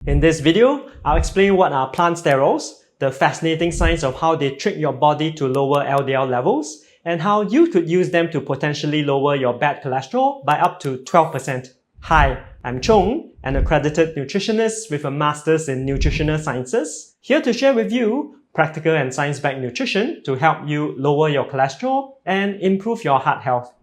In this video, I'll explain what are plant sterols, the fascinating science of how they trick your body to lower LDL levels, and how you could use them to potentially lower your bad cholesterol by up to 12%. Hi, I'm Chong, an accredited nutritionist with a master's in nutritional sciences, here to share with you practical and science-backed nutrition to help you lower your cholesterol and improve your heart health.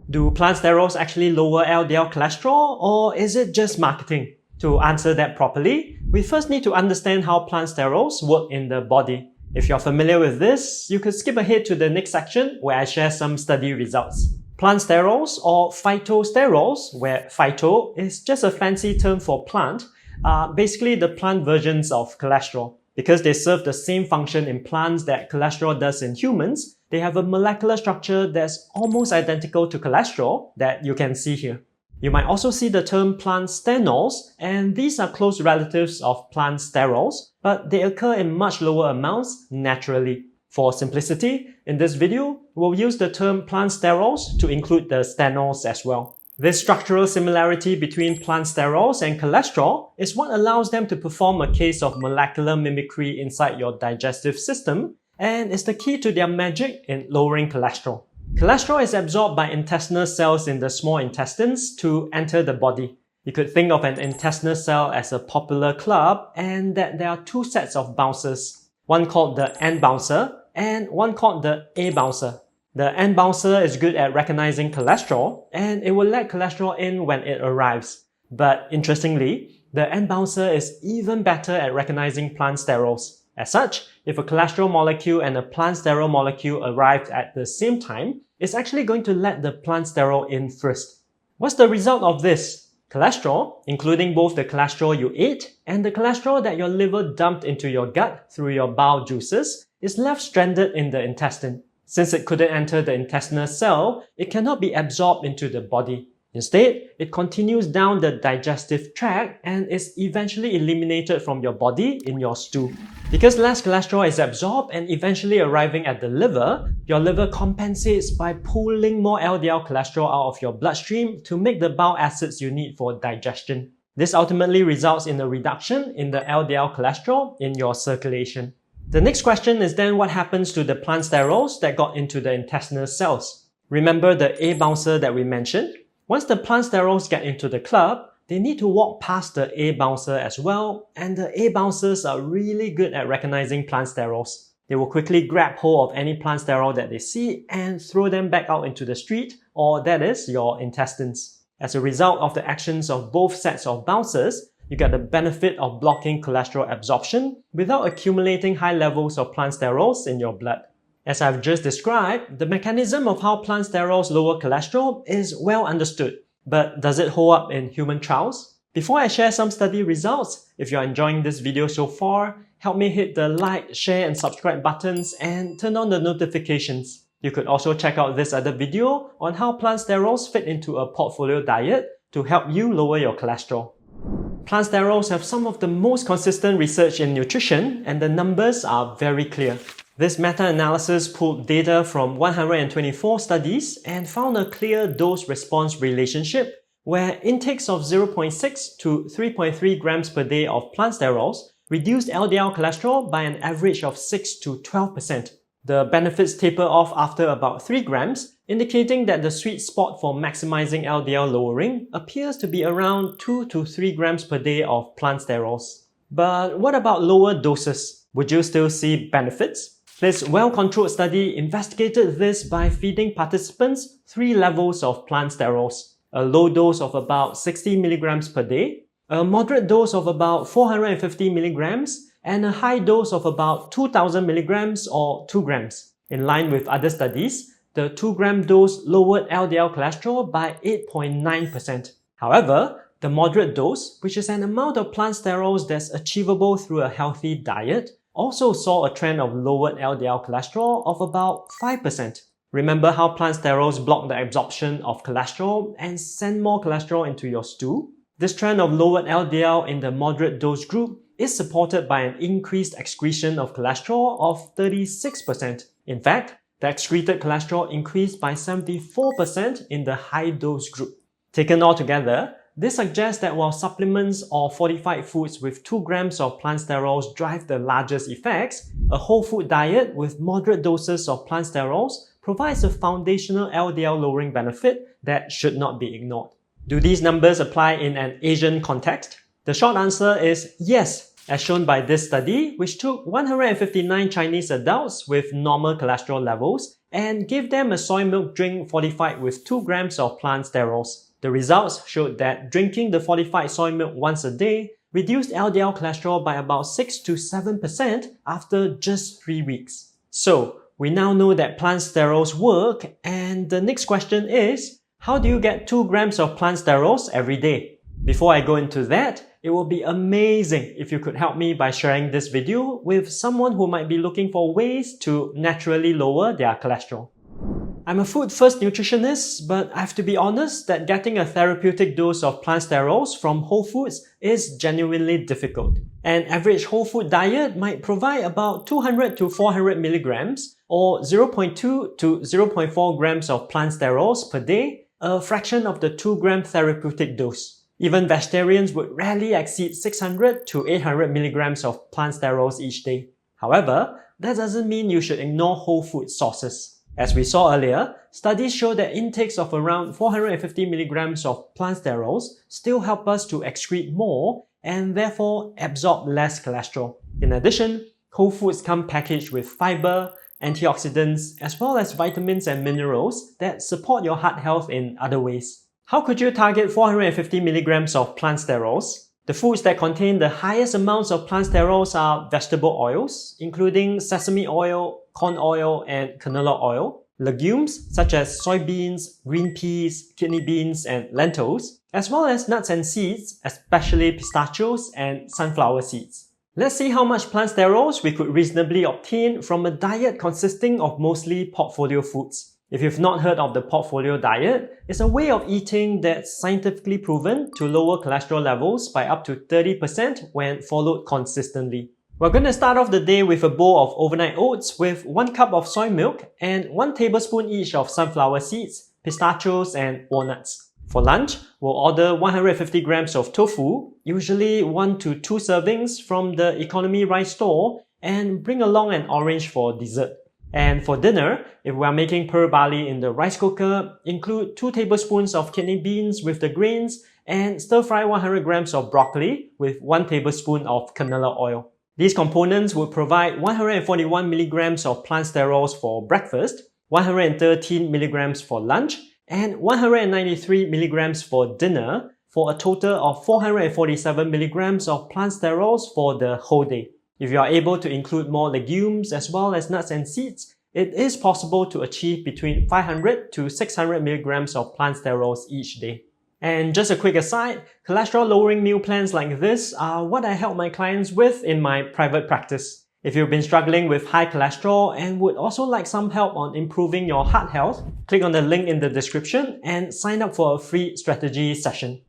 Do plant sterols actually lower LDL cholesterol, or is it just marketing? To answer that properly, we first need to understand how plant sterols work in the body. If you're familiar with this, you could skip ahead to the next section where I share some study results. Plant sterols, or phytosterols, where phyto is just a fancy term for plant, are basically the plant versions of cholesterol. Because they serve the same function in plants that cholesterol does in humans, they have a molecular structure that's almost identical to cholesterol that you can see here. You might also see the term plant stanols, and these are close relatives of plant sterols, but they occur in much lower amounts naturally. For simplicity, in this video, we'll use the term plant sterols to include the stanols as well. This structural similarity between plant sterols and cholesterol is what allows them to perform a case of molecular mimicry inside your digestive system, and is the key to their magic in lowering cholesterol. Cholesterol is absorbed by intestinal cells in the small intestines to enter the body. You could think of an intestinal cell as a popular club, and that there are two sets of bouncers, one called the N bouncer and one called the A bouncer. The N bouncer is good at recognizing cholesterol, and it will let cholesterol in when it arrives. But interestingly, the N bouncer is even better at recognizing plant sterols. As such, if a cholesterol molecule and a plant sterol molecule arrive at the same time, it's actually going to let the plant sterol in first. What's the result of this? Cholesterol, including both the cholesterol you ate and the cholesterol that your liver dumped into your gut through your bowel juices, is left stranded in the intestine. Since it couldn't enter the intestinal cell, it cannot be absorbed into the body. Instead, it continues down the digestive tract and is eventually eliminated from your body in your stool. Because less cholesterol is absorbed and eventually arriving at the liver, your liver compensates by pulling more LDL cholesterol out of your bloodstream to make the bile acids you need for digestion. This ultimately results in a reduction in the LDL cholesterol in your circulation. The next question is then what happens to the plant sterols that got into the intestinal cells? Remember the A bouncer that we mentioned? Once the plant sterols get into the club, they need to walk past the A bouncer as well, and the A bouncers are really good at recognizing plant sterols. They will quickly grab hold of any plant sterol that they see and throw them back out into the street, or that is, your intestines. As a result of the actions of both sets of bouncers, you get the benefit of blocking cholesterol absorption without accumulating high levels of plant sterols in your blood. As I've just described, the mechanism of how plant sterols lower cholesterol is well understood. But does it hold up in human trials? Before I share some study results, if you're enjoying this video so far, help me hit the like, share and subscribe buttons and turn on the notifications. You could also check out this other video on how plant sterols fit into a portfolio diet to help you lower your cholesterol. Plant sterols have some of the most consistent research in nutrition, and the numbers are very clear. This meta-analysis pulled data from 124 studies and found a clear dose-response relationship where intakes of 0.6 to 3.3 grams per day of plant sterols reduced LDL cholesterol by an average of 6 to 12%. The benefits taper off after about 3 grams, indicating that the sweet spot for maximizing LDL lowering appears to be around 2 to 3 grams per day of plant sterols. But what about lower doses? Would you still see benefits? This well-controlled study investigated this by feeding participants 3 levels of plant sterols: a low dose of about 60 milligrams per day, a moderate dose of about 450 milligrams, and a high dose of about 2000 milligrams or 2 grams. In line with other studies, the 2-gram dose lowered LDL cholesterol by 8.9%. However, the moderate dose, which is an amount of plant sterols that's achievable through a healthy diet, also saw a trend of lowered LDL cholesterol of about 5%. Remember how plant sterols block the absorption of cholesterol and send more cholesterol into your stool? This trend of lowered LDL in the moderate dose group is supported by an increased excretion of cholesterol of 36%. In fact, the excreted cholesterol increased by 74% in the high dose group. Taken all together, this suggests that while supplements or fortified foods with 2 grams of plant sterols drive the largest effects, a whole food diet with moderate doses of plant sterols provides a foundational LDL lowering benefit that should not be ignored. Do these numbers apply in an Asian context? The short answer is yes, as shown by this study, which took 159 Chinese adults with normal cholesterol levels and gave them a soy milk drink fortified with 2 grams of plant sterols. The results showed that drinking the fortified soy milk once a day reduced LDL cholesterol by about 6 to 7% after just 3 weeks. So, we now know that plant sterols work, and the next question is, how do you get 2 grams of plant sterols every day? Before I go into that, it would be amazing if you could help me by sharing this video with someone who might be looking for ways to naturally lower their cholesterol. I'm a food-first nutritionist, but I have to be honest that getting a therapeutic dose of plant sterols from whole foods is genuinely difficult. An average whole food diet might provide about 200 to 400 milligrams or 0.2 to 0.4 grams of plant sterols per day, a fraction of the 2-gram therapeutic dose. Even vegetarians would rarely exceed 600 to 800 milligrams of plant sterols each day. However, that doesn't mean you should ignore whole food sources. As we saw earlier, studies show that intakes of around 450 milligrams of plant sterols still help us to excrete more and therefore absorb less cholesterol. In addition, whole foods come packaged with fiber, antioxidants, as well as vitamins and minerals that support your heart health in other ways. How could you target 450 milligrams of plant sterols? The foods that contain the highest amounts of plant sterols are vegetable oils, including sesame oil, corn oil, and canola oil, legumes such as soybeans, green peas, kidney beans, and lentils, as well as nuts and seeds, especially pistachios and sunflower seeds. Let's see how much plant sterols we could reasonably obtain from a diet consisting of mostly portfolio foods. If you've not heard of the portfolio diet, it's a way of eating that's scientifically proven to lower cholesterol levels by up to 30% when followed consistently. We're going to start off the day with a bowl of overnight oats with 1 cup of soy milk and 1 tablespoon each of sunflower seeds, pistachios, and walnuts. For lunch, we'll order 150 grams of tofu, usually 1 to 2 servings from the economy rice store, and bring along an orange for dessert. And for dinner, if we are making pearl barley in the rice cooker, include 2 tablespoons of kidney beans with the grains and stir-fry 100 grams of broccoli with 1 tablespoon of canola oil. These components would provide 141 milligrams of plant sterols for breakfast, 113 milligrams for lunch, and 193 milligrams for dinner, for a total of 447 milligrams of plant sterols for the whole day. If you are able to include more legumes as well as nuts and seeds, it is possible to achieve between 500 to 600 milligrams of plant sterols each day. And just a quick aside, cholesterol lowering meal plans like this are what I help my clients with in my private practice. If you've been struggling with high cholesterol and would also like some help on improving your heart health, click on the link in the description and sign up for a free strategy session.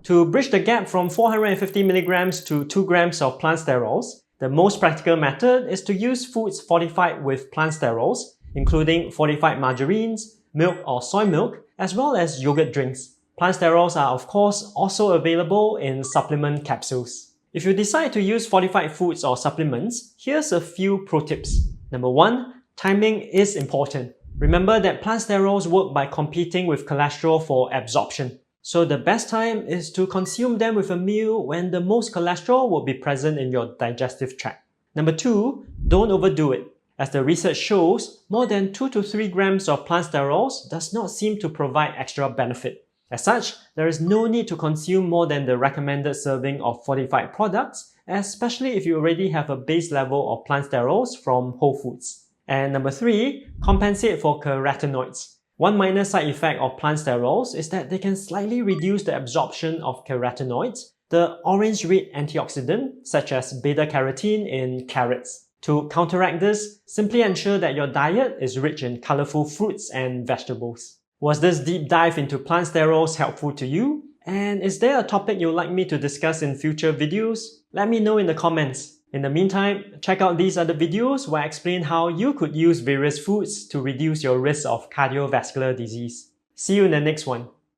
To bridge the gap from 450 milligrams to 2 grams of plant sterols, the most practical method is to use foods fortified with plant sterols, including fortified margarines, milk or soy milk, as well as yogurt drinks. Plant sterols are of course also available in supplement capsules. If you decide to use fortified foods or supplements, here's a few pro tips. Number 1, timing is important. Remember that plant sterols work by competing with cholesterol for absorption. So the best time is to consume them with a meal when the most cholesterol will be present in your digestive tract. Number 2, don't overdo it. As the research shows, more than 2 to 3 grams of plant sterols does not seem to provide extra benefit. As such, there is no need to consume more than the recommended serving of fortified products, especially if you already have a base level of plant sterols from whole foods. And number 3, compensate for carotenoids. One minor side effect of plant sterols is that they can slightly reduce the absorption of carotenoids, the orange-red antioxidant such as beta-carotene in carrots. To counteract this, simply ensure that your diet is rich in colorful fruits and vegetables. Was this deep dive into plant sterols helpful to you? And is there a topic you'd like me to discuss in future videos? Let me know in the comments. In the meantime, check out these other videos where I explain how you could use various foods to reduce your risk of cardiovascular disease. See you in the next one.